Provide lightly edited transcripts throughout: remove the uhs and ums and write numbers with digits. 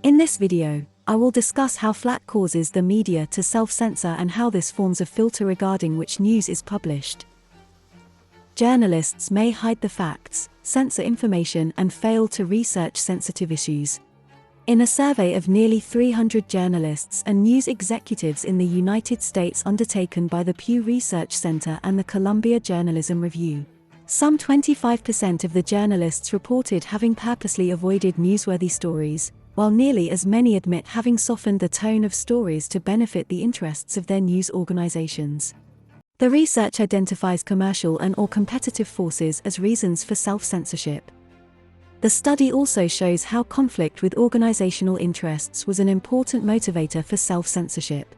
In this video, I will discuss how Flak causes the media to self-censor and how this forms a filter regarding which news is published. Journalists may hide the facts, censor information, and fail to research sensitive issues. In a survey of nearly 300 journalists and news executives in the United States undertaken by the Pew Research Center and the Columbia Journalism Review, some 25% of the journalists reported having purposely avoided newsworthy stories, while nearly as many admit having softened the tone of stories to benefit the interests of their news organizations. The research identifies commercial and/or competitive forces as reasons for self-censorship. The study also shows how conflict with organizational interests was an important motivator for self-censorship,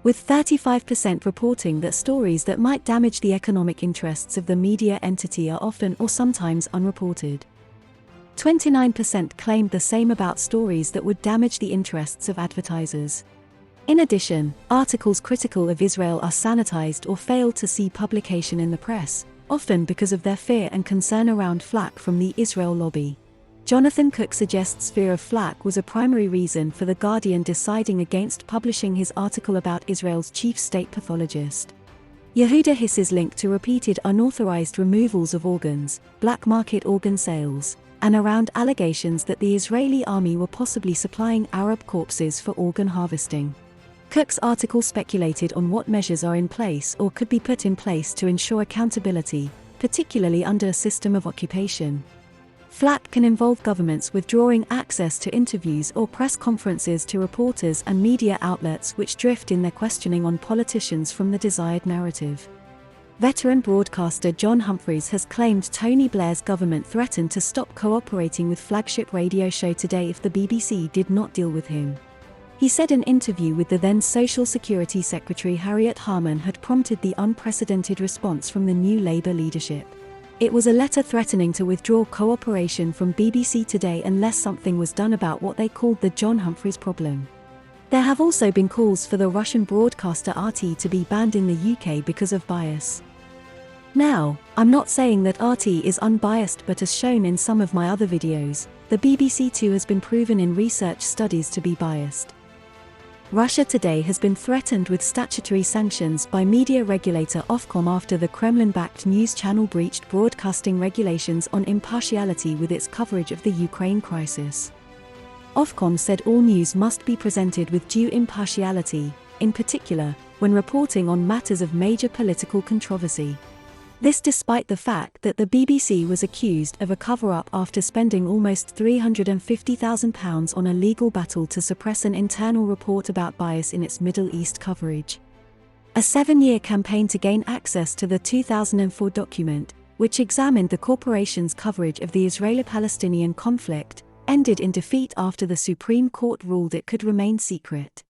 with 35% reporting that stories that might damage the economic interests of the media entity are often or sometimes unreported. 29% claimed the same about stories that would damage the interests of advertisers. In addition, articles critical of Israel are sanitized or fail to see publication in the press, often because of their fear and concern around Flak from the Israel lobby. Jonathan Cook suggests fear of Flak was a primary reason for The Guardian deciding against publishing his article about Israel's chief state pathologist. Yehuda Hiss's link to repeated unauthorized removals of organs, black market organ sales, and around allegations that the Israeli army were possibly supplying Arab corpses for organ harvesting. Cook's article speculated on what measures are in place or could be put in place to ensure accountability, particularly under a system of occupation. Flak can involve governments withdrawing access to interviews or press conferences to reporters and media outlets which drift in their questioning on politicians from the desired narrative. Veteran broadcaster John Humphrys has claimed Tony Blair's government threatened to stop cooperating with flagship radio show Today if the BBC did not deal with him. He said an interview with the then Social Security Secretary Harriet Harman had prompted the unprecedented response from the new Labour leadership. It was a letter threatening to withdraw cooperation from BBC Today unless something was done about what they called the John Humphrys problem. There have also been calls for the Russian broadcaster RT to be banned in the UK because of bias. Now, I'm not saying that RT is unbiased, but as shown in some of my other videos, the BBC too has been proven in research studies to be biased. Russia today has been threatened with statutory sanctions by media regulator Ofcom after the Kremlin-backed news channel breached broadcasting regulations on impartiality with its coverage of the Ukraine crisis. Ofcom said all news must be presented with due impartiality, in particular, when reporting on matters of major political controversy. This despite the fact that the BBC was accused of a cover-up after spending almost £350,000 on a legal battle to suppress an internal report about bias in its Middle East coverage. A 7-year campaign to gain access to the 2004 document, which examined the corporation's coverage of the Israeli-Palestinian conflict, ended in defeat after the Supreme Court ruled it could remain secret.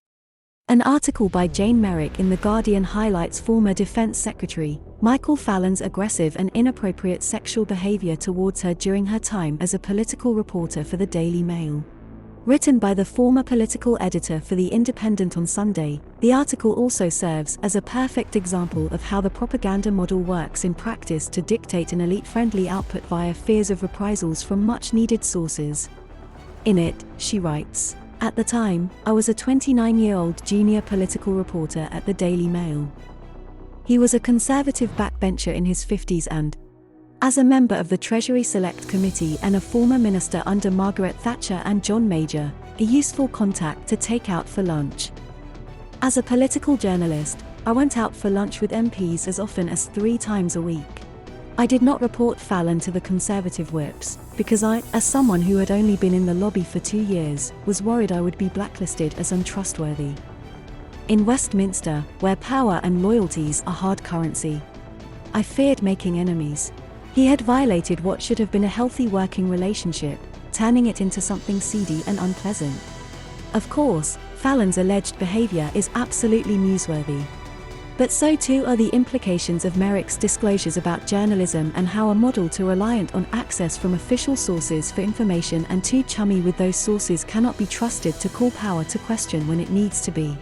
An article by Jane Merrick in The Guardian highlights former Defense Secretary Michael Fallon's aggressive and inappropriate sexual behavior towards her during her time as a political reporter for the Daily Mail. Written by the former political editor for The Independent on Sunday, the article also serves as a perfect example of how the propaganda model works in practice to dictate an elite-friendly output via fears of reprisals from much-needed sources. In it, she writes, "At the time, I was a 29-year-old junior political reporter at the Daily Mail. He was a conservative backbencher in his 50s and, as a member of the Treasury Select Committee and a former minister under Margaret Thatcher and John Major, a useful contact to take out for lunch. As a political journalist, I went out for lunch with MPs as often as 3 times a week. I did not report Fallon to the Conservative whips, because I, as someone who had only been in the lobby for 2 years, was worried I would be blacklisted as untrustworthy. In Westminster, where power and loyalties are hard currency, I feared making enemies. He had violated what should have been a healthy working relationship, turning it into something seedy and unpleasant. Of course, Fallon's alleged behavior is absolutely newsworthy. But so too are the implications of Merrick's disclosures about journalism and how a model too reliant on access from official sources for information and too chummy with those sources cannot be trusted to call power to question when it needs to be.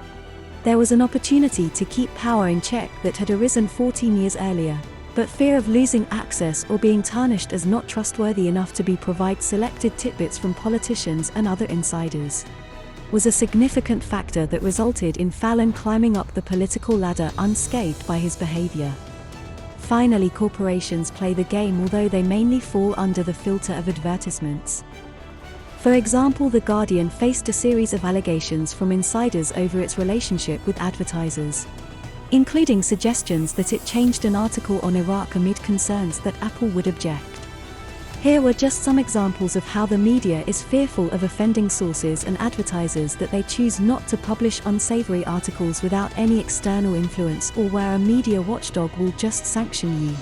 There was an opportunity to keep power in check that had arisen 14 years earlier, but fear of losing access or being tarnished as not trustworthy enough to provide selected tidbits from politicians and other insiders. was a significant factor that resulted in Fallon climbing up the political ladder unscathed by his behavior. Finally, corporations play the game, although they mainly fall under the filter of advertisements. For example, The Guardian faced a series of allegations from insiders over its relationship with advertisers, including suggestions that it changed an article on Iraq amid concerns that Apple would object. Here were just some examples of how the media is fearful of offending sources and advertisers, that they choose not to publish unsavory articles without any external influence, or where a media watchdog will just sanction you.